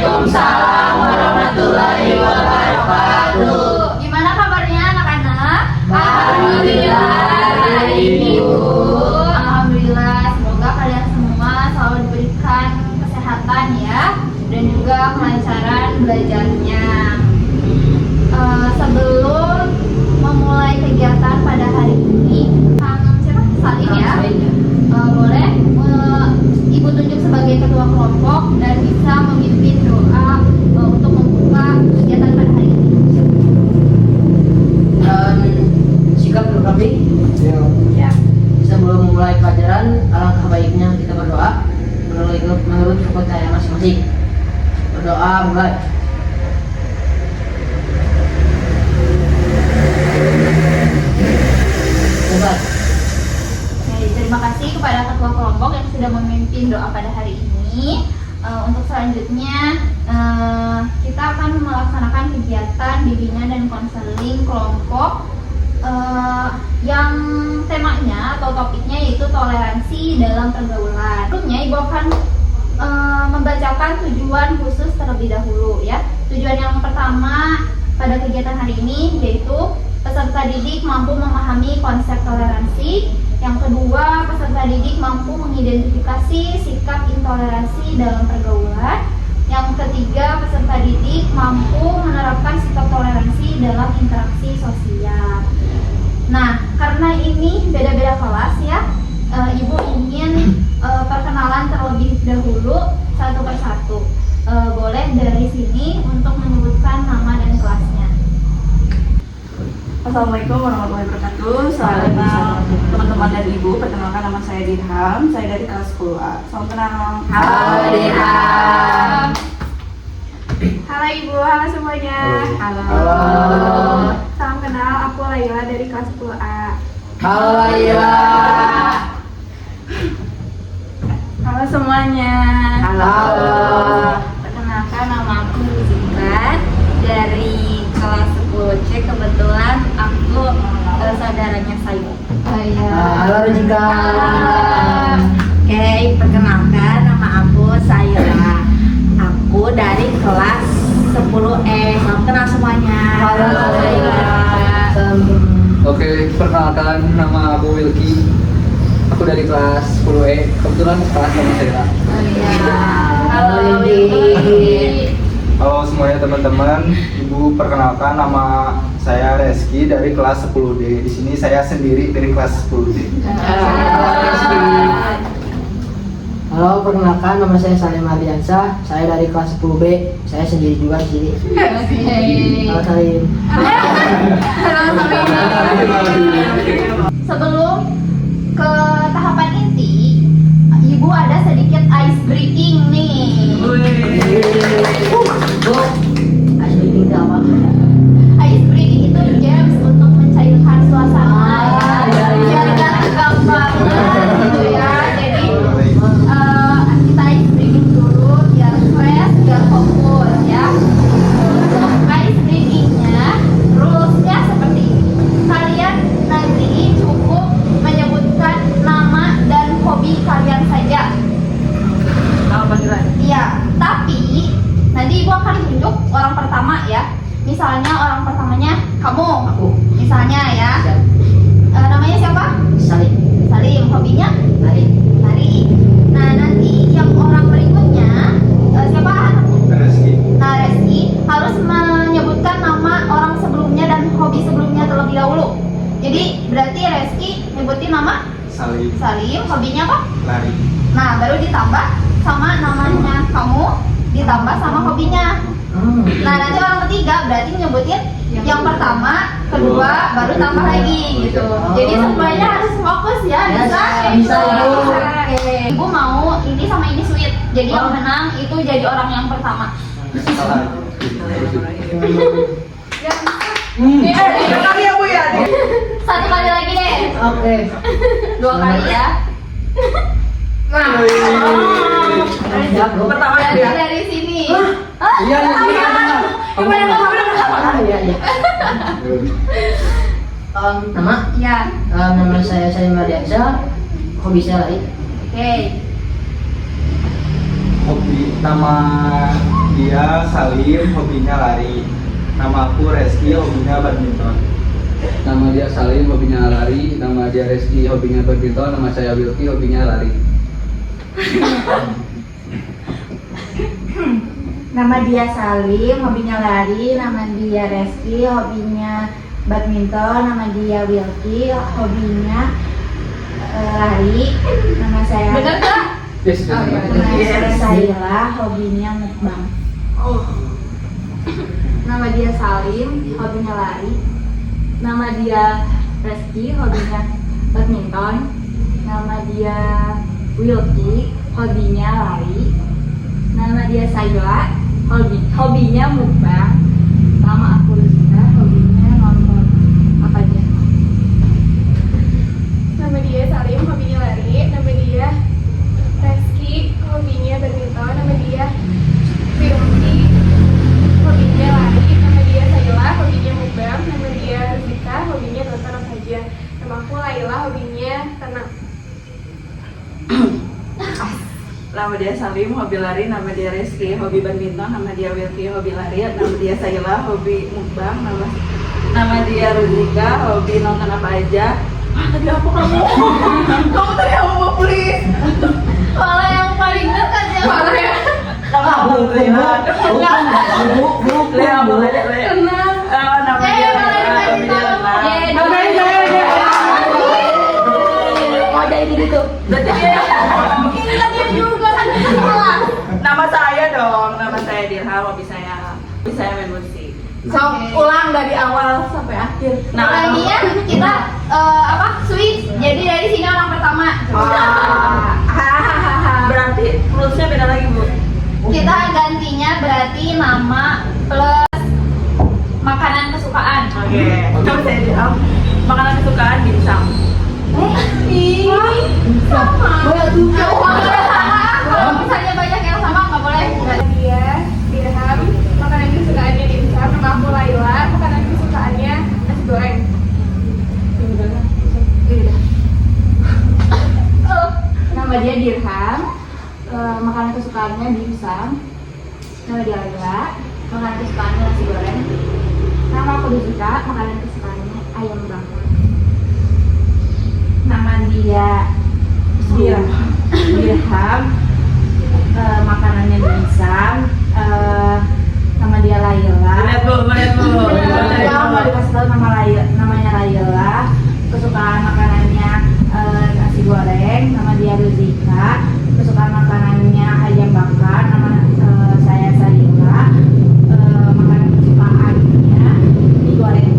Waalaikumsalam warahmatullahi wabarakatuh. Gimana kabarnya anak-anak? Alhamdulillah, baik Ibu. Alhamdulillah, semoga kalian semua selalu diberikan kesehatan ya, dan juga kelancaran belajarnya. Sebelum memulai kegiatan pada hari ini, Kang siapa? Salim ya. Boleh Ibu tunjuk sebagai ketua kelompok dan bisa memimpin doa untuk membuka kegiatan pada hari ini. Sikap dulu kami. Ya. Sebelum memulai pelajaran, alangkah baiknya kita berdoa menurut kepercayaan masing-masing. Berdoa mulai. Hebat. Oke, terima kasih kepada ketua kelompok yang sudah memimpin doa pada hari ini. Untuk selanjutnya kita akan melaksanakan kegiatan bimbingan dan konseling kelompok yang temanya atau topiknya yaitu toleransi dalam pergaulan. Sebelumnya Ibu akan membacakan tujuan khusus terlebih dahulu ya. Tujuan yang pertama pada kegiatan hari ini yaitu peserta didik mampu memahami konsep toleransi. Yang kedua, peserta didik mampu mengidentifikasi sikap intoleransi dalam pergaulan. Yang ketiga, peserta didik mampu menerapkan sikap toleransi dalam interaksi sosial. Nah, karena ini beda-beda kelas ya, Ibu ingin perkenalan terlebih dahulu satu persatu. Boleh dari sini untuk menyebutkan nama dan kelasnya. Assalamualaikum warahmatullahi wabarakatuh. Salam teman-teman dan Ibu. Perkenalkan nama saya Dirham. Saya dari kelas 10A. Salam kenal. Halo Dirham. Halo Ibu, halo semuanya. Halo. Salam kenal, aku Laila dari kelas 10A. Halo Laila. Halo semuanya. Halo. Perkenalkan, nama aku Zikrat dari kelas 10C. Kebetulan aku saudaranya saya. Halo Jika. Oke, perkenalkan, nama aku Sayla. Aku dari kelas 10E. Salam kenal semuanya. Halo. Oke, perkenalkan nama aku Wilky. Aku dari kelas 10E. Kebetulan kelas sama saya. Halo Wilky. Halo semuanya teman-teman. Ibu, perkenalkan nama saya Reski dari kelas 10D. Di sini saya sendiri dari kelas 10D. Halo, perkenalkan nama saya Salim Ardiansyah. Saya dari kelas 10B. Saya sendiri juga di sini. Halo Salim. Sebelum ke tahapan inti, Ibu ada sedikit ice breaking nih. Ice breaking itu apa? Ice breaking itu games untuk mencairkan suasana ya, biar gak tegang banget gitu ya. Jadi kita ice breaking dulu biar fresh, biar fokus ya. Untuk ice breakingnya, rulesnya seperti ini. Kalian nanti cukup menyebutkan nama dan hobi kalian saja. Nama panggilan. Iya, tapi nanti Ibu akan tunjuk orang pertama ya. Misalnya orang pertamanya kamu. Aku. Misalnya ya. Siap. Namanya siapa? Salim. Salim. Hobinya? Lari. Lari. Nah, nanti yang orang berikutnya siapa? Reski. Nah, Reski harus menyebutkan nama orang sebelumnya dan hobi sebelumnya terlebih dahulu. Jadi berarti Reski nyebutin nama Salim. Salim, hobinya apa? Lari. Nah, baru ditambah sama namanya kamu, ditambah sama hobinya. Nah, nanti orang ketiga berarti nyebutin yang pertama, kedua, baru tambah lagi gitu. Jadi semuanya harus fokus ya, bisa? Bisa, Ibu. Oke. Ibu mau ini sama ini sweet. Jadi yang menang itu jadi orang yang pertama. Kali ya Bu ya. Satu kali lagi deh. Oke. 2 kali ya. Siap, Bu. Pertama Berarti ya. dari sini. Iya, iya. Iya, iya. Nama? Ya. Nama saya Salim Ardiansyah. Hobi saya lari. Oke. Nama dia Salim, hobinya lari. Nama aku Reski, hobinya badminton. Nama dia Salim, hobinya lari. Nama dia Reski, hobinya badminton. Nama saya Wilky, hobinya lari. Nama dia Salim, hobinya lari. Nama dia Reski, hobinya badminton. Nama dia Wilky, hobinya lari. Nama saya Bener gak? Yes, Nama saya Sayla, hobinya mukbang. Nama dia Salim, hobinya lari. Nama dia Reski, hobinya badminton. Nama dia Wilky, hobinya lari. Nama dia Sayla, hobinya mukbang. Nama aku Rizka, hobinya nonton apa aja. Nama dia Salim, hobinya lari. Nama dia Reski, hobinya badminton. Nama dia Wilky, hobinya lari. Nama dia Sayla, hobinya mukbang. Nama dia Rizka, hobinya nonton apa aja. Nama aku Laila, hobinya tenang. Nama dia Salim, hobi lari. Nama dia Reski, hobi badminton. Nama dia Wilky, hobi lari. Nama dia Sayla, hobi mukbang. Nama dia Ruzika, hobi nonton apa aja. Tadi apa kamu? Kamu tadi apa mau please? Kalau yang paling dekat ya. Kamu lihat. Lihat boleh deh. Nama dia Mau jadi gitu. Nama saya dong, nama saya Dirham, hobi saya main musik. So, ulang dari awal sampai akhir. Kemudian kita switch. Jadi dari sini orang pertama. Berarti rulesnya beda lagi Bu. Kita gantinya berarti nama plus makanan kesukaan. Oke. Nama saya Dirham, makanan kesukaan dimsum. Sama. Kalau misalnya banyak yang sama nggak boleh. Dia Dirham, makanan kesukaannya dimsum. Nama aku Laila, makanan kesukaannya nasi goreng. Nama dia Dirham, makanan kesukaannya dimsum. Nama dia Laila, makanan kesukaannya nasi goreng. Nama aku Rizka, makanan kesukaannya ayam bakar. Nama dia Dirham, makanannya dimsum. Nama dia Laila. Boleh Bu. Mau dikasih tahu namanya Laila. Kesukaan makanannya nasi goreng. Nama dia Rizka. Kesukaan makanannya ayam bakar. Nama saya Salila. Makanan kesukaannya mie goreng.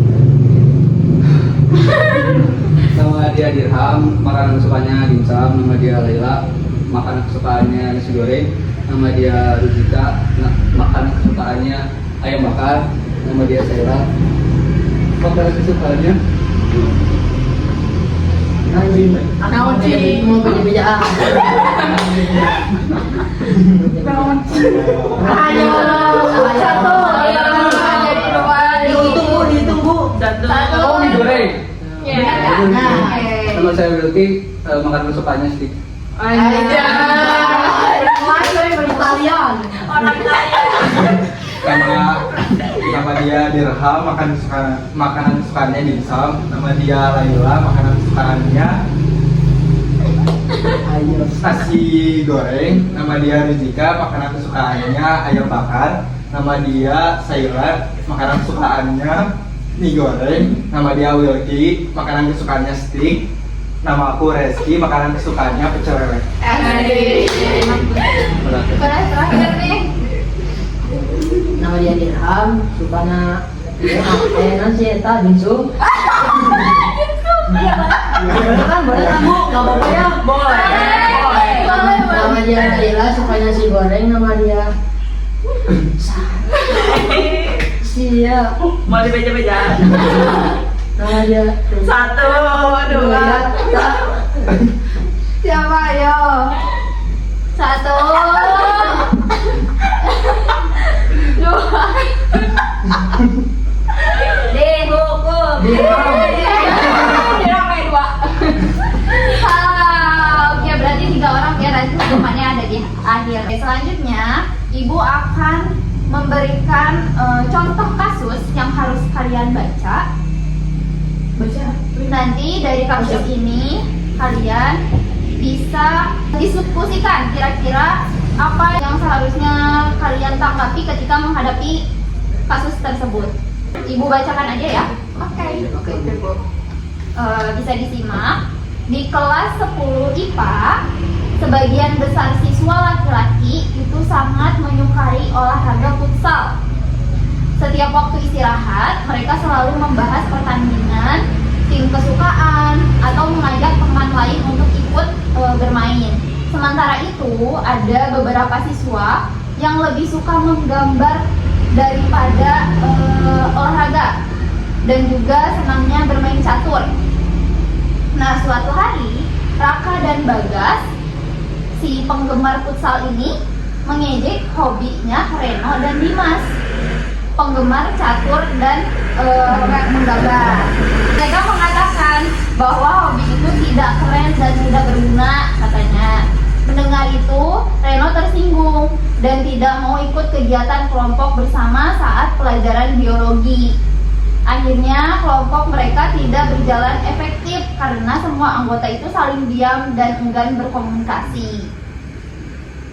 Nama dia Dirham, makanan kesukaannya dimsum. Nama dia Laila, makanan kesukaannya nasi goreng. Nama dia Ruzika, makanan kesukaannya ayam bakar. Nama dia Sayla, makanan kesukaannya Anjing, mau beja-bejaan. Ayo, satu. Jadi dua. Ditunggu. Satu. Oh, mie goreng. Nah, Nama saya Wilky, makanan kesukaannya steak. Italian. Orang kaya. Nama dia Dirham, makanan kesukaannya dimsum. Nama dia Laila, makanan kesukaannya nasi goreng. Nama dia Rizika, makanan kesukaannya ayam bakar. Nama dia Sayla, makanan kesukaannya mie goreng. Nama dia Wilky, makanan kesukaannya steak. Nama aku Reski, makanan kesukaannya pecel lele. Terakhir nih. Nama dia Dirham, sukana nanti eta binsum. Boleh kan Bu? Nggak apa-apa ya? Boleh. Nama dia Laila, sukanya nasi goreng. Nama dia Siap. Mau dibeja-beja. Nama dia Satu, dua. Siapa ayo? Satu. Dua. Dihukum. Diramai dua. Oke, berarti 3 orang ya, nanti hukumannya ada di akhir. selanjutnya Ibu akan memberikan contoh kasus yang harus kalian baca. Nanti dari kasus ini kalian bisa diskusikan kira-kira apa yang seharusnya kalian tanggapi ketika menghadapi kasus tersebut. Ibu bacakan aja ya. Oke. Bisa disimak. Di kelas 10 IPA, sebagian besar siswa laki-laki itu sangat menyukai olahraga futsal. Setiap waktu istirahat, mereka selalu membahas pertandingan, tim kesukaan, atau mengajak teman lain untuk ikut bermain. Sementara itu, ada beberapa siswa yang lebih suka menggambar daripada olahraga dan juga senangnya bermain catur. Nah, suatu hari Raka dan Bagas, si penggemar futsal ini, mengejek hobinya Reno dan Dimas, penggemar catur dan menggambar. Mereka mengatakan bahwa hobi itu tidak keren dan tidak berguna, katanya. Mendengar itu, Reno tersinggung dan tidak mau ikut kegiatan kelompok bersama saat pelajaran biologi. Akhirnya kelompok mereka tidak berjalan efektif karena semua anggota itu saling diam dan enggan berkomunikasi.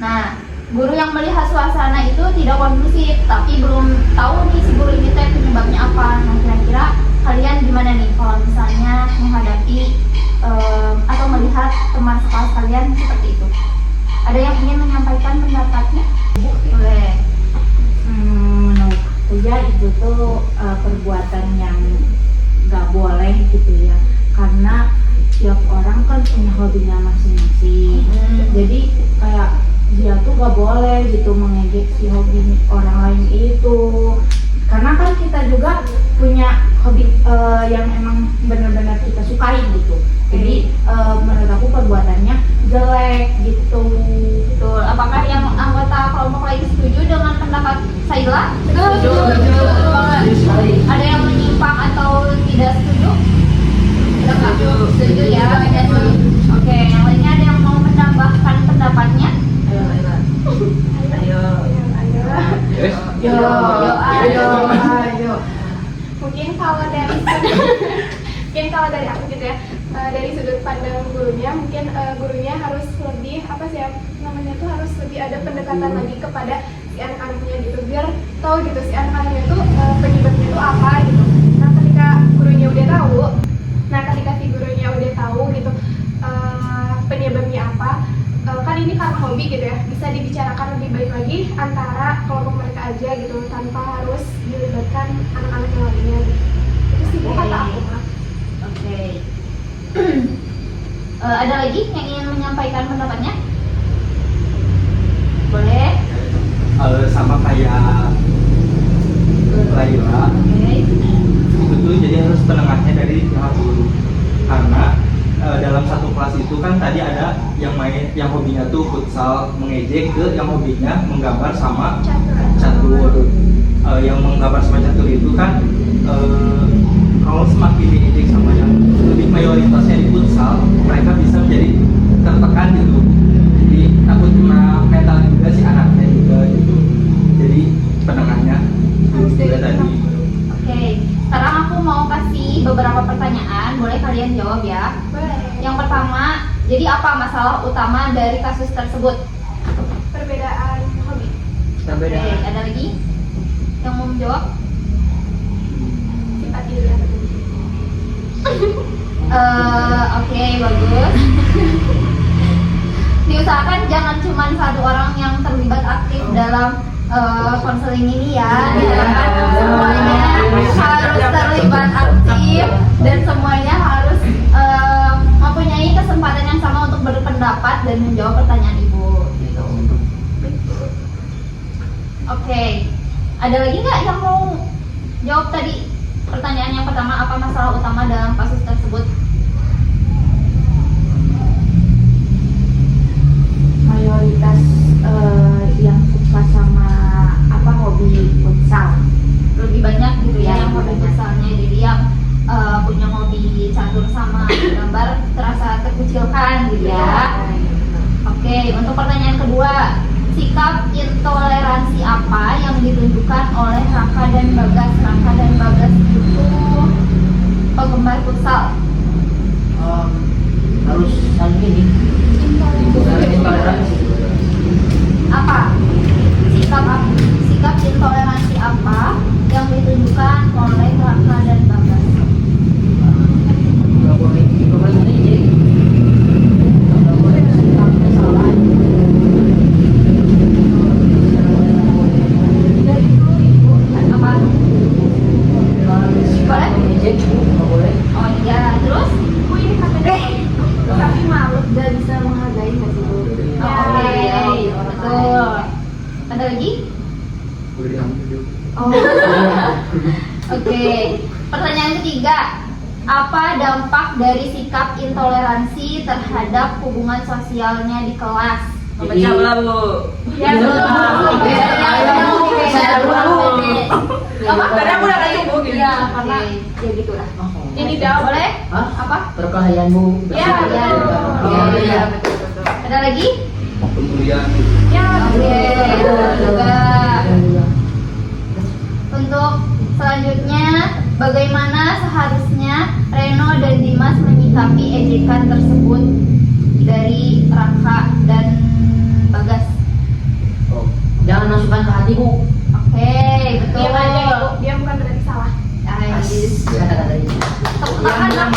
Nah, guru yang melihat suasana itu tidak kondusif, tapi belum tahu nih si guru ini penyebabnya apa. Nah, kira-kira kalian gimana nih kalau misalnya menghadapi atau melihat teman sekelas kalian seperti itu? Ada yang ingin menyampaikan pendapatnya? Boleh. Menurut ya itu tuh perbuatan yang nggak boleh gitu ya, karena tiap orang kan punya hobinya masing-masing. Jadi kayak dia tuh nggak boleh gitu mengejek si hobi orang lain itu, karena kan kita juga punya hobi yang emang benar-benar kita sukai gitu. Jadi menurut aku perbuatannya jelek gitu. Betul. Apakah yang anggota kelompok lain setuju dengan pendapat Saila? Setuju. Ada yang menyimpang atau tidak setuju? Setuju ya. Oke, yang lainnya ada yang mau menambahkan pendapatnya? Ayo. Mungkin kalau dari aku gitu ya, dari sudut pandang gurunya, mungkin gurunya harus lebih harus lebih ada pendekatan lagi kepada si anak-anaknya gitu, biar tahu gitu si anak-anaknya itu penyebabnya itu apa gitu. Nah, ketika si gurunya udah tahu gitu penyebabnya apa, kan ini karena hobi gitu ya, bisa dibicarakan lebih baik lagi antara kelompok mereka aja gitu, tanpa harus dilibatkan anak-anak yang lainnya gitu. Itu sih kata aku, Kak. Oke. Ada lagi yang ingin menyampaikan pendapatnya? Boleh. Sama kayak Laila, Oke. itu tuh jadi harus penengahnya dari pihak guru, karena dalam satu kelas itu kan tadi ada yang hobinya tuh futsal mengejek ke yang hobinya menggambar sama catur. Yang menggambar sama catur itu kan kalau semakin diejek sama yang lebih mayoritasnya di futsal, mereka bisa menjadi tertekan gitu. Jadi takut kena mental juga si anaknya juga gitu. Jadi penengahnya itu juga tadi. Oke. Sekarang aku mau kasih beberapa pertanyaan, boleh kalian jawab ya. Boleh. Yang pertama, jadi apa masalah utama dari kasus tersebut? Perbedaan hobi. Oke, ada lagi yang mau menjawab? Simpati dulu. Oke, bagus. Diusahakan jangan cuma satu orang yang terlibat aktif dalam konseling ini ya. Semuanya harus terlibat aktif dan semuanya harus mempunyai kesempatan yang sama untuk berpendapat dan menjawab pertanyaan ibu. Gitu. Oke, ada lagi nggak yang mau jawab tadi pertanyaan yang pertama, apa masalah utama dalam kasus tersebut? Mayoritas yang suka sama hobi futsal Lebih banyak gitu ya yang hobi banyak. futsalnya, jadi yang punya hobi catur sama gambar terasa terkucilkan gitu ya. Oke, untuk pertanyaan kedua, sikap intoleransi apa yang ditunjukkan oleh Raka dan Bagas? Raka dan Bagas itu penggemar futsal. Harus saling ini. Saling intoleransi. Apa? Sikap intoleransi apa yang ditunjukkan oleh Raka dan Bagas? Nggak boleh ini. Nggak boleh sikapnya salah. Apa? Sikap mengejek, nggak boleh. Oh iya, terus? Tapi malu dan bisa menghargai nggak sih Bu? Oke, betul. Ada lagi? Udah diambil. Oh. Oke. Pertanyaan ketiga. Apa dampak dari sikap intoleransi terhadap hubungan sosialnya di kelas? Memecah belah Bu. Ya, betul. Saya dulu. Apa? Kadang udah kayak Bu gitu. Iya, karena ya gitu lah. Ini jawab Boleh? Hah? Apa? Perkelahian Bu. Ya, ya. Oh, iya. Betul. Ada lagi? Kemudian Ya, oke. Betul juga. Untuk selanjutnya, bagaimana seharusnya Reno dan Dimas menyikapi ejekan tersebut dari Raka dan Bagas? oh, Jangan masukkan ke hati Bu. Oke, betul. Diam aja Ibu, dia bukan berarti salah. Nice. Kata-kata ini. Tepuk tangan, Nak.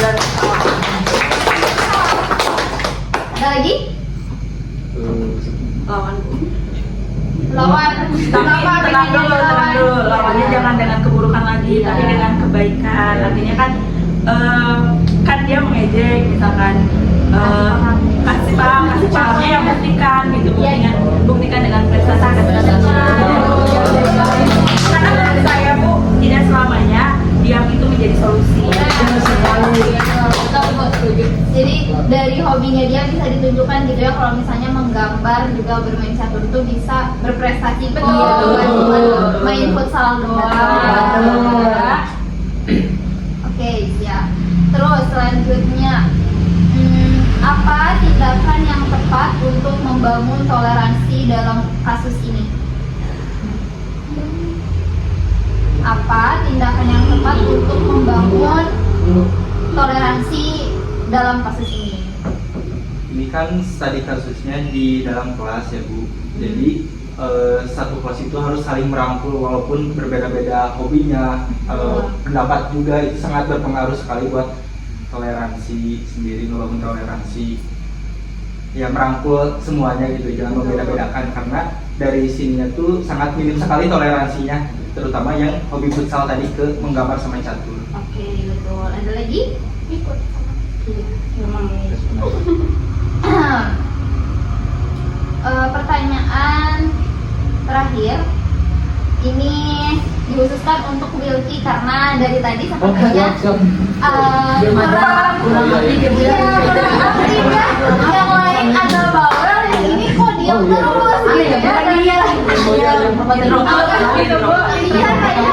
Ada lagi? Lawan Bu. Lawan. Tapi Kenapa tenang pengen dulu, jadi tenang dulu. Lawannya jangan dengan keburukan lagi, Iya. tapi dengan kebaikan. Artinya kan kan dia mengejek, misalkan kasih pahamnya yang buktikan gitu, buktikan dengan prestasi. Karena menurut saya Bu, tidak selamanya diam itu menjadi solusi. Betul, Bu. Jadi dari hobinya dia bisa ditunjukkan gitu ya, kalau misalnya menggambar juga bermain catur itu bisa berprestasi. Betul. Main futsal doang. Oke, ya. Terus selanjutnya, apa tindakan yang tepat untuk membangun toleransi dalam kasus ini? Apa tindakan yang tepat untuk membangun toleransi dalam kasus ini? Ini kan tadi kasusnya di dalam kelas ya Bu. Jadi satu kelas itu harus saling merangkul walaupun berbeda-beda hobinya, pendapat juga itu sangat berpengaruh sekali buat toleransi sendiri, membangun toleransi. Ya merangkul semuanya gitu, jangan membeda-bedakan karena dari sininya tuh sangat minim sekali toleransinya, terutama yang hobi futsal tadi ke menggambar sama catur. Oke, betul. Ada lagi? Ikut sama. Pertanyaan terakhir ini dikhususkan untuk Wilky karena dari tadi sepertinya kurang aktif ya. Yang lain ada bawel, yang ini kok diam terus gitu ya. Iya, kayaknya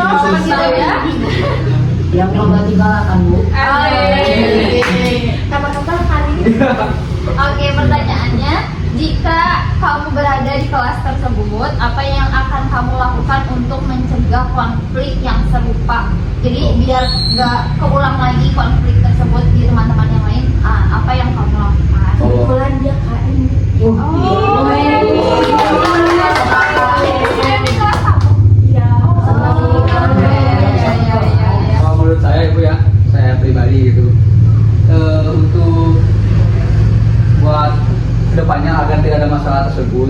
gitu ya. Yang berarti kalah kan Bu. Kata-kata kali ini. Oke, pertanyaannya, jika kamu berada di kelas tersebut, apa yang akan kamu lakukan untuk mencegah konflik yang serupa? Jadi biar gak keulang lagi konflik tersebut di teman-teman yang lain, apa yang kamu lakukan? Kebetulan dia KM. Di kelas kamu? Iya. kalau menurut saya Ibu ya, saya pribadi gitu, untuk buat kedepannya agar tidak ada masalah tersebut,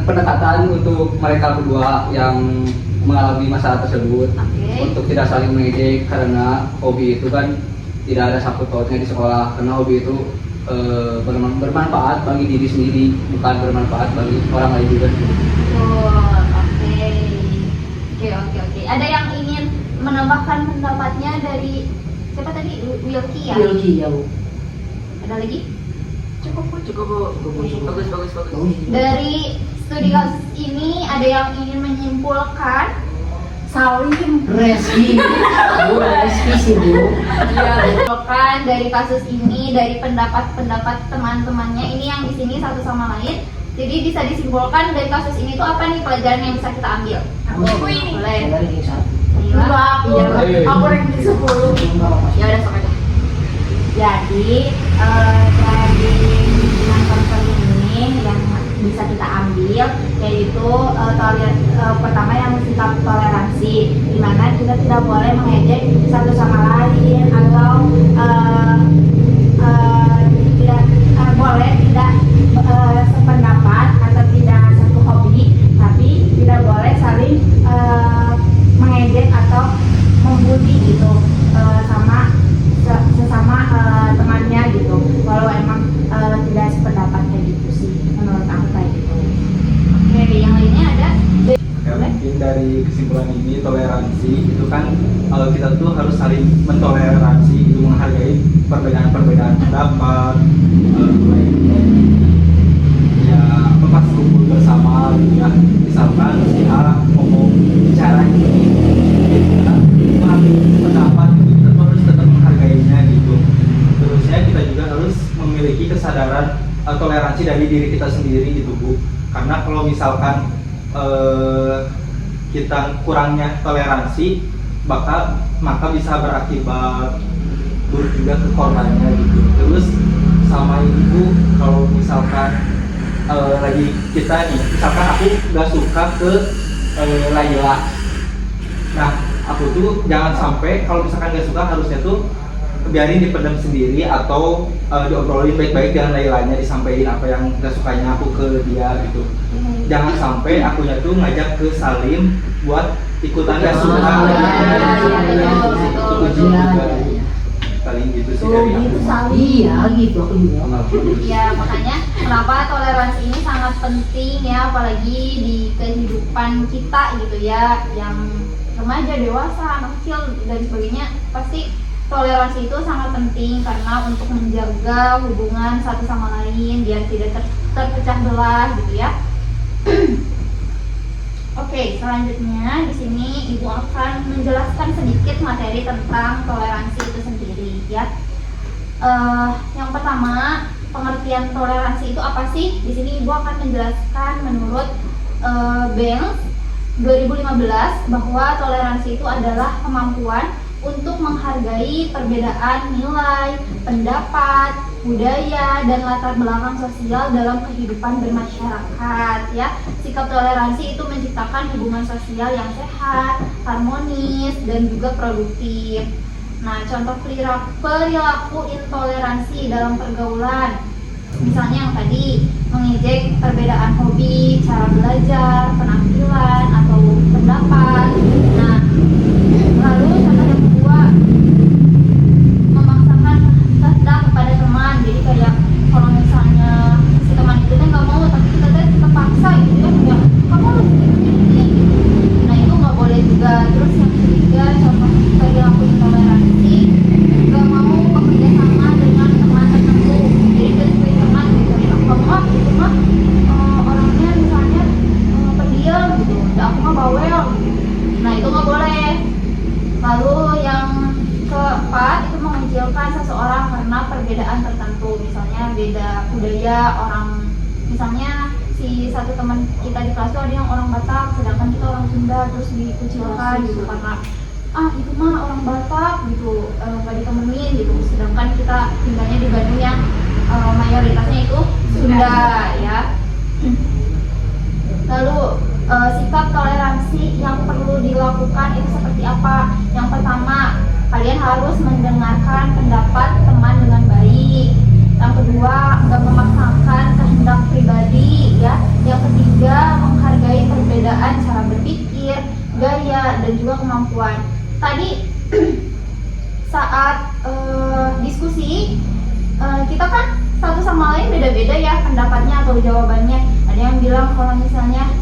pendekatan untuk mereka berdua yang mengalami masalah tersebut, untuk tidak saling mengejek karena hobi itu kan tidak ada sangkut pautnya di sekolah, karena hobi itu bermanfaat bagi diri sendiri, bukan bermanfaat bagi orang lain juga. Oke. Ada yang ingin menambahkan pendapatnya dari siapa tadi? Wilky ya? Wilky ya Bu. Ada lagi? Cukup Bu. Bagus. Dari studi kasus ini ada yang ingin menyimpulkan? Salim. Reski. Bu, Reski sih Bu. Menyimpulkan dari kasus ini, dari pendapat-pendapat teman-temannya ini yang di sini satu sama lain Jadi bisa disimpulkan dari kasus ini tuh apa nih pelajaran yang bisa kita ambil? Aku ini. Boleh. Saya ranking 1. Enggak, Aku ranking 10. Enggak apa-apa. Ya udah sok aja. Jadi dari nonton ini yang bisa kita ambil yaitu pertama yang sikap toleransi, di mana kita tidak boleh mengejek satu sama lain atau tidak boleh tidak sependapat atau tidak satu hobi, tapi tidak boleh saling mengejek atau membuli gitu sama sesama temannya gitu, walau emang tidak sependapat kayak gitu sih menurut aku kayak gitu. Oke, yang lainnya ada? Ya, mungkin dari kesimpulan ini toleransi itu kan kita tuh harus saling mentoleransi itu, menghargai perbedaan-perbedaan pendapat, ya pas kumpul bersama gitu ya, misalkan si A ngomong bicara ini kita memahami pendapat itu, kita tuh harus tetap menghargainya gitu. Terusnya kita juga harus memiliki kesadaran toleransi dari diri kita sendiri gitu Bu, karena kalau misalkan kita kurangnya toleransi maka bisa berakibat buruk juga ke korbannya gitu. Terus sama ibu, kalau misalkan lagi kita nih, misalkan aku nggak suka ke Laila, nah aku tuh jangan sampai kalau misalkan nggak suka harusnya tuh biarin dipendam sendiri atau diobrolin baik-baik dengan Lailanya, disampaikan apa yang nggak sukanya aku ke dia gitu. Jangan sampai akunya tuh ngajak ke Salim buat ikutan gak suka. Itu juga paling gitu sih dari aku. Iya gitu aku juga. Ya makanya kenapa toleransi ini sangat penting ya, apalagi di kehidupan kita gitu ya, yang remaja, dewasa, anak kecil dan sebagainya. Pasti toleransi itu sangat penting karena untuk menjaga hubungan satu sama lain biar tidak terpecah belah gitu ya. Oke, selanjutnya di sini Ibu akan menjelaskan sedikit materi tentang toleransi itu sendiri ya. Yang pertama, pengertian toleransi itu apa sih? Di sini Ibu akan menjelaskan menurut Banks 2015 bahwa toleransi itu adalah kemampuan untuk menghargai perbedaan nilai, pendapat, budaya, dan latar belakang sosial dalam kehidupan bermasyarakat ya. Sikap toleransi itu menciptakan hubungan sosial yang sehat, harmonis, dan juga produktif. Nah, contoh perilaku intoleransi dalam pergaulan, misalnya yang tadi mengejek perbedaan hobi, cara belajar, penampilan, atau pendapat. Nah, lalu contoh yang kedua, memaksakan kehendak kepada teman. Jadi kayak kalau misalnya si teman itu tuh nggak mau, tapi kita tuh tetap paksa gitu ya, kayak kamu harus begini gitu. Nah itu nggak boleh juga. Terus yang ketiga, contoh perilaku intoleransi, nggak mau bekerja sama dengan teman tertentu. Jadi kita teman gitu, kamu itu mah orangnya misalnya pendiam gitu, aku mah bawel gitu. Nah itu nggak boleh. Lalu yang keempat itu mengecilkan seseorang karena perbedaan tertentu, misalnya beda budaya orang, misalnya si satu teman kita di kelas itu ada yang orang Batak, sedangkan kita orang Sunda, terus dikucilkan gitu karena itu mah orang Batak gitu, nggak ditemenin gitu, sedangkan kita tinggalnya di Bandung yang mayoritasnya itu Sunda ya. Lalu sikap toleransi yang perlu dilakukan itu seperti apa? Yang pertama, kalian harus mendengarkan pendapat teman dengan baik. Yang kedua, nggak memaksakan kehendak pribadi ya. Yang ketiga, menghargai perbedaan cara berpikir, gaya, dan juga kemampuan. Tadi saat diskusi kita kan satu sama lain beda-beda ya pendapatnya atau jawabannya. Ada yang bilang kalau misalnya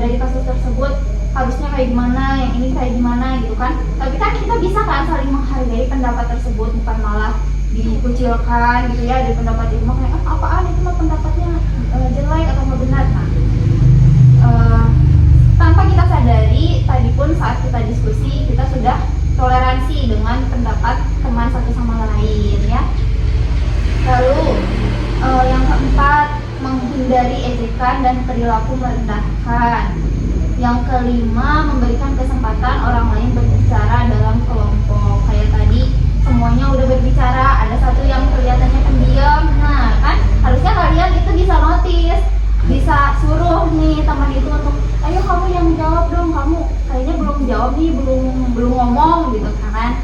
dari kasus tersebut harusnya kayak gimana, yang ini kayak gimana gitu kan. Tapi kan kita bisa kan saling menghargai pendapat tersebut, bukan malah dikucilkan gitu ya. Dari pendapat itu mah kayak apaan itu mah pendapatnya jelek atau nggak benar. Nah, tanpa kita sadari tadi pun saat kita diskusi kita sudah toleransi dengan pendapat teman satu sama lain ya. Lalu yang keempat, menghindari ejekan memperhatikan dan perilaku merendahkan. Yang kelima, memberikan kesempatan orang lain berbicara dalam kelompok. Kayak tadi semuanya udah berbicara, ada satu yang kelihatannya pendiam. Nah kan harusnya kalian itu bisa notice, bisa suruh nih teman itu untuk ayo kamu yang jawab dong, kamu kayaknya belum jawab nih, belum ngomong gitu kan.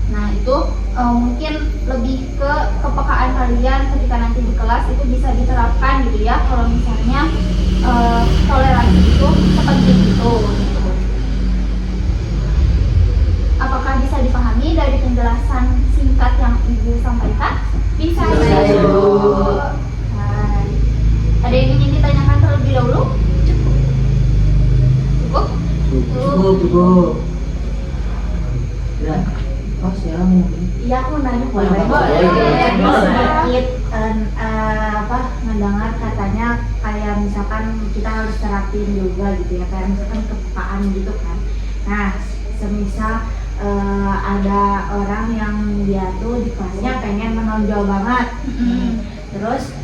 Nah itu mungkin lebih ke kepekaan kalian ketika nanti di kelas itu bisa diterapkan gitu ya, kalau misalnya toleransi itu sepenting itu gitu. Apakah bisa dipahami dari penjelasan singkat yang Ibu sampaikan? Bisa Ibu. Nah, ada yang ingin ditanyakan terlebih dahulu? Cukup? Cukup. Ya. Oh, sekarang mungkin. Iya, aku mau nanya Boleh. sedikit mendengar katanya kayak misalkan kita harus terapin juga gitu ya, kayak misalkan kepekaan gitu kan. Nah, semisal ada orang yang dia tuh di kelasnya pengen menonjol banget, terus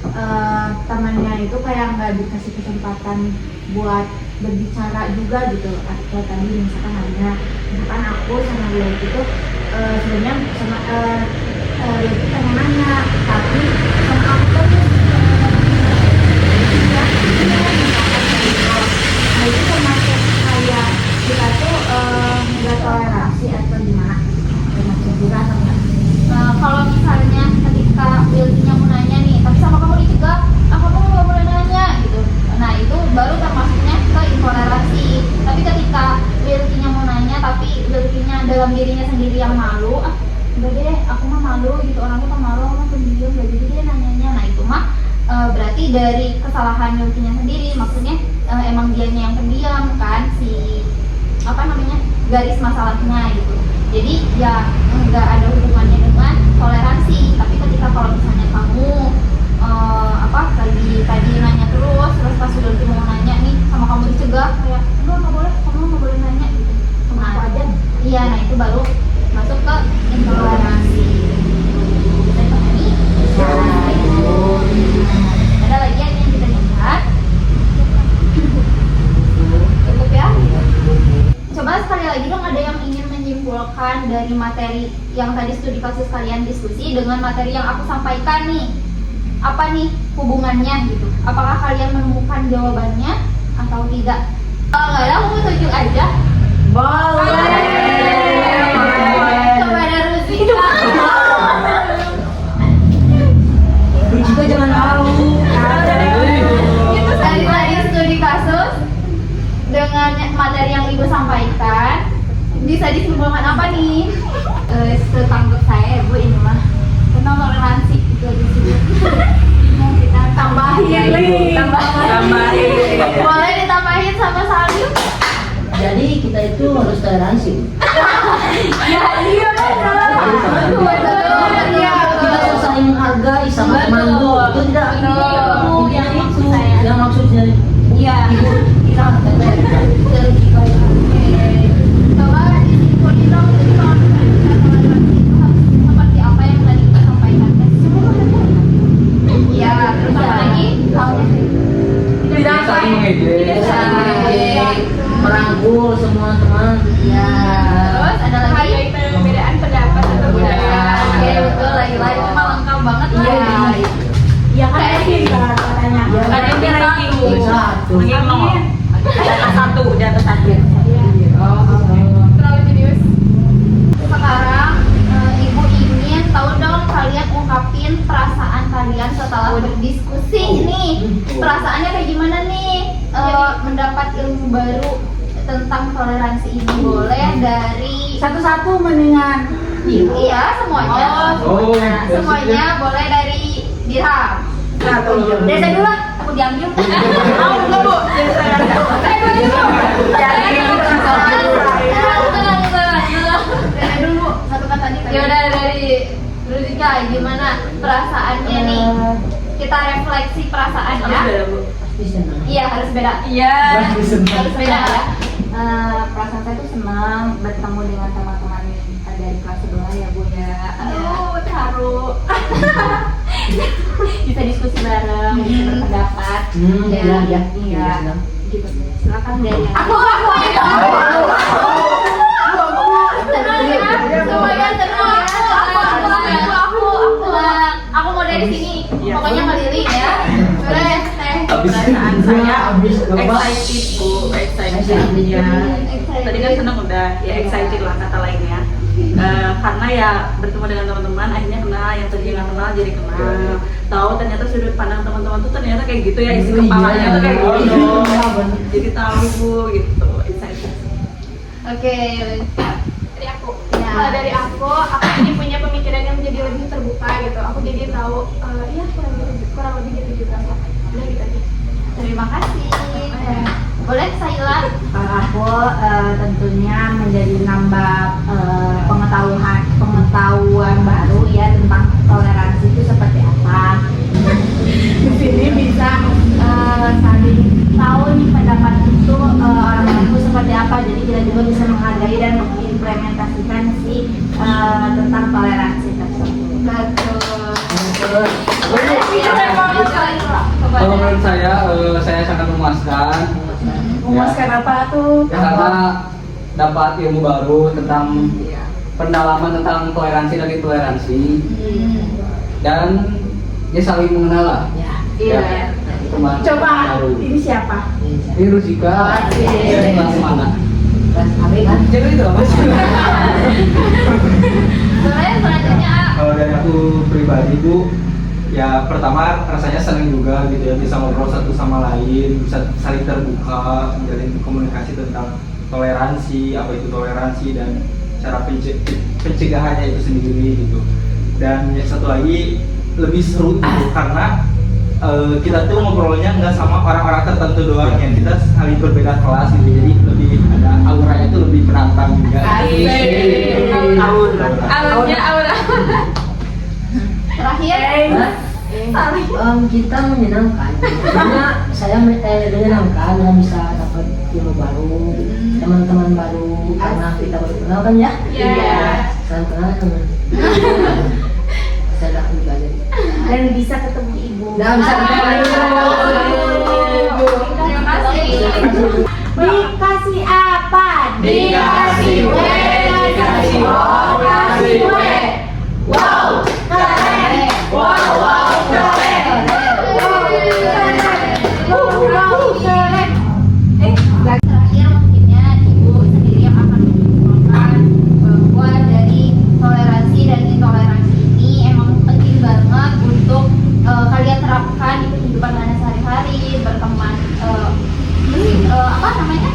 temannya itu kayak nggak dikasih kesempatan buat berbicara juga gitu. Kayak tadi misalkan aku sama dia itu sebenarnya sama itu pengen nanya, tapi sama aku tuh nah itu termasuk kayak kita tuh nggak toleransi atau gimana? Termasuk juga atau enggak? Kalau misalnya ketika Wilkinya mau nanya nih, tapi sama kamu dicegah, aku tuh nggak boleh nanya gitu. Nah itu baru termasuknya ke intoleransi. Tapi ketika Wilkinya mau nanya, tapi Wilkinya dalam dirinya sendiri yang malu, udah deh, aku mah malu gitu, orang tuh malu, aku mah pendiam, gak jadi deh nanyanya. Nah itu mah berarti dari kesalahan Wilkinya sendiri, maksudnya emang dianya yang pendiam kan, si garis masalahnya gitu. Jadi ya nggak ada hubungannya dengan toleransi. Tapi ketika kalau misalnya kamu tadi nanya terus pas sudah mau nanya nih sama kamu dicegah kayak nggak boleh, kamu nggak boleh nanya gitu sama aku aja. Iya, nah itu baru masuk ke intoleransi. Bisa dipahami? Ada lagi yang ingin ditanyakan? Cukup ya? Coba sekali lagi dong, ada yang ingin menyimpulkan dari materi yang tadi studi kasus kalian diskusi dengan materi yang aku sampaikan nih. Apa nih hubungannya gitu? Apakah kalian menemukan jawabannya atau tidak? Kalau nggak ada, aku tunjuk aja. Boleh. Kepada Ruzika. Ruzika jangan malu. Dari tadi studi kasus dengan materi yang Ibu sampaikan, bisa disimpulkan apa nih? Setangkap saya Bu, ini mah tentang toleransi itu di sini. Kita tambahin. Boleh ditambahin sama Salim? Jadi kita itu harus toleransi. Ya iya betul. Kita harus saling menghargai sama teman itu tidak yang maksudnya. Iya. Kita harus coba disimpulin dong, jadi kalau misalnya toleransi itu harus seperti apa yang tadi kita sampaikan. Iya, terus apa lagi? Tidak saling mengejek, merangkul semua teman. Ya. Terus ada lagi? Menghargai perbedaan pendapat atau budaya. Oke, betul, lagi-lagi mah lengkap banget lah. Iya kan katanya. Ada yang ranking Satu. di atas satu. Terlalu jenius. Sekarang Ibu ingin tahu dong kalian ungkapin perasaan kalian setelah berdiskusi nih. Perasaannya kayak gimana nih? Mendapat ilmu baru tentang toleransi ini. Boleh dari Satu-satu mendingan. iya semuanya. Semuanya boleh dari Dirham. Dari saya dulu, aku diambil. Mau dulu Bu. Saya dulu. Dari dulu satu kata nih. Ya udah dari Ruzika, gimana perasaannya nih? Kita refleksi perasaan ya. Iya harus beda. Iya. Harus beda ya. Perasaan saya tuh senang bertemu dengan teman-teman pada dari kelas sebelah ya Bu ya. Aduh, terharu. Bisa diskusi bareng, bisa berpendapat. Ya. Iya. Gitu. Silakan dari Aku. Tenang ya, semuanya tenang. Aku mau dari sini. Iya. Pokoknya ngeliling ya. Boleh, teh. Perasaan saya habis excited Bu, excited ya. Tadi kan senang udah, ya excited lah kata lainnya. Karena ya bertemu dengan teman-teman akhirnya kenal, yang tadi nggak kenal jadi kenal. Tahu ternyata sudut pandang teman-teman tuh ternyata kayak gitu ya, isi kepalanya tuh kayak gitu. Jadi tahu Bu gitu, excited. Oke. Dari aku. Ya. Kalau dari aku jadi punya pemikiran yang jadi lebih terbuka gitu. Aku jadi tahu, iya kurang lebih gitu juga. Udah gitu aja. Terima kasih. Boleh Saila? Kalau aku tentunya menjadi nambah pengetahuan baru ya tentang toleransi itu seperti apa. Di sini bisa saling tahu nih pendapat itu orang itu seperti apa. Jadi kita juga bisa menghargai dan mengimplementasikan tentang toleransi tersebut. Betul. Kalau menurut saya sangat memuaskan. Memuaskan apa tuh? Ya, karena dapat ilmu baru tentang pendalaman tentang toleransi dan intoleransi dan ya saling mengenal lah. Iya. Teman Coba baru. ini siapa? Ini Ruzika. Dari kelas mana? Kelas AB kan? Jadi itu apa sih? Boleh selanjutnya. Kalau dari aku pribadi Bu, ya pertama rasanya senang juga gitu ya, bisa ngobrol satu sama lain, bisa saling terbuka, menjalin komunikasi tentang toleransi, apa itu toleransi dan cara pencegahannya itu sendiri gitu. Dan yang satu lagi lebih seru gitu, karena kita tuh ngobrolnya nggak sama orang-orang tertentu doang, yang kita saling berbeda kelas gitu, jadi lebih ada auranya itu lebih penantang juga. Aura. Terakhir. Kita menyenangkan karena saya menyenangkan dan bisa dapat ilmu baru, teman-teman baru karena kita baru kenal kan ya. Iya. Saling kenal teman. Bisa dapat juga jadi. Dan bisa ketemu ibu. Dan bisa ketemu ibu. Terima kasih. Dikasih apa? Dikasih W, dikasih O, dikasih W. Wow, keren. Wow, wow, keren. Terakhir mungkinnya Ibu sendiri yang akan menyimpulkan bahwa dari toleransi dan intoleransi ini emang penting banget untuk kalian terapkan di kehidupan kalian sehari-hari, berteman apa namanya?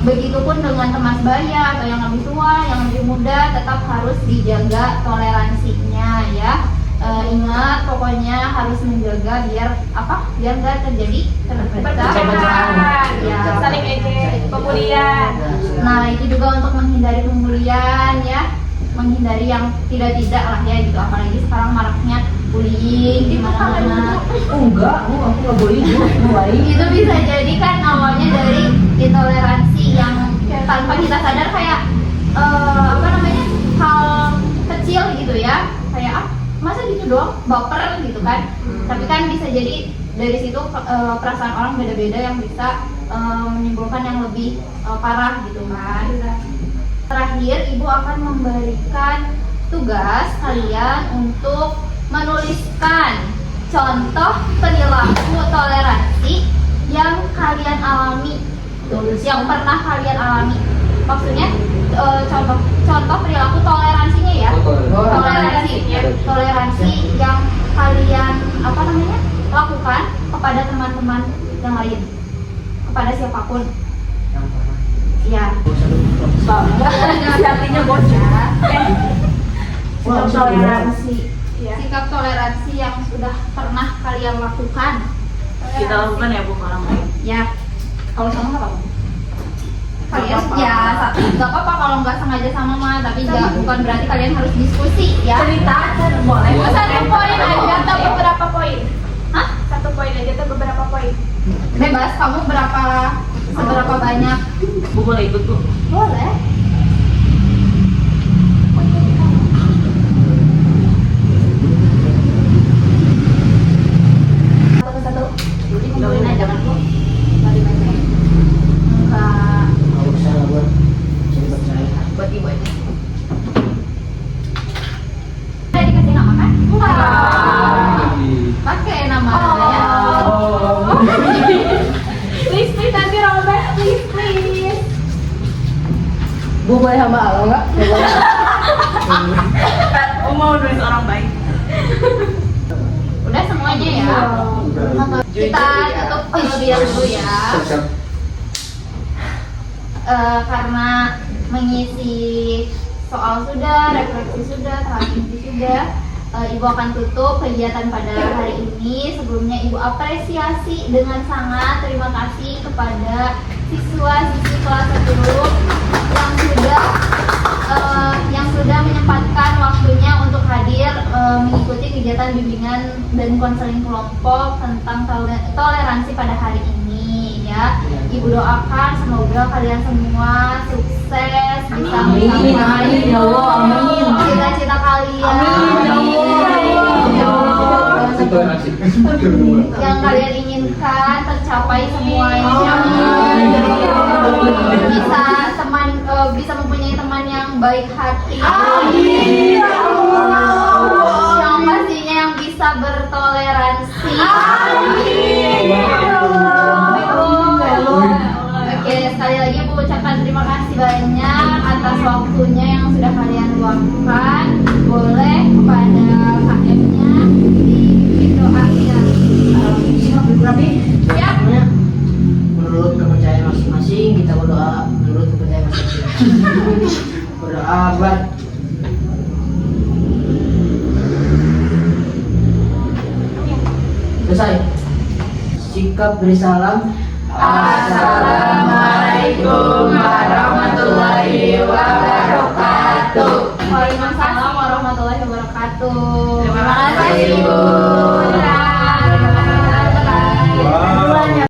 Begitupun dengan teman sebaya atau yang lebih tua, yang lebih muda, tetap harus dijaga toleransinya ya. Ingat pokoknya harus menjaga biar apa? Biar nggak terjadi Perpecahan. Ya. Saling ejek, pembulian. Nah itu juga untuk menghindari pembulian ya, menghindari yang tidak-tidak lah ya gitu. Apalagi sekarang maraknya bullying di mana-mana. Enggak, aku nggak boleh itu. Itu bisa jadi kan awalnya dari intoleransi yang tanpa kita sadar kayak apa namanya hal kecil gitu ya, kayak masa gitu doang baper gitu kan. Tapi kan bisa jadi dari situ perasaan orang beda-beda yang bisa menimbulkan yang lebih parah gitu kan. Terakhir ibu akan memberikan tugas kalian untuk menuliskan contoh perilaku toleransi yang kalian alami, yang pernah kalian alami. Maksudnya contoh perilaku toleransinya ya, toleransi yang kalian apa namanya lakukan kepada teman-teman yang lain, kepada siapapun. Ya. Artinya bocah. Toleransi. Sikap toleransi yang sudah pernah kalian lakukan. Kita lakukan ya Bu orang lain. Ya, kalau sama nggak apa-apa. Kalian Nggak ya apa-apa. nggak apa-apa kalau nggak sengaja sama mah, tapi bukan berarti kalian harus diskusi ya. Cerita boleh. Satu poin aja atau beberapa poin? Hah? Satu poin aja atau beberapa poin? Bebas, kamu seberapa banyak Bu boleh ikut Bu. boleh. Bu boleh hamba Allah nggak? Oh, mau nulis orang baik. Udah semuanya ya. Kita tutup terlebih dahulu ya. Karena mengisi soal sudah, refleksi sudah, transisi sudah, Ibu akan tutup kegiatan pada hari ini. Sebelumnya Ibu apresiasi dengan sangat terima kasih kepada siswa-siswi kelas 10 yang sudah menyempatkan waktunya untuk hadir mengikuti kegiatan bimbingan dan konseling kelompok tentang toleransi pada hari ini ya. Ibu doakan semoga kalian semua sukses bisa mencapai cita-cita kalian yang kalian inginkan tercapai semuanya. Bisa mempunyai teman yang baik hati. Yang pastinya yang bisa bertoleransi. Oke, sekali lagi Bu ucapkan terima kasih banyak atas waktunya yang sudah kalian luangkan. Boleh kepada KM-nya dipimpin doa ya. Siap. Menurut kepercayaan masing-masing kita berdoa menurut kepercayaan masing-masing. Berdoa buat selesai. Sikap beri salam.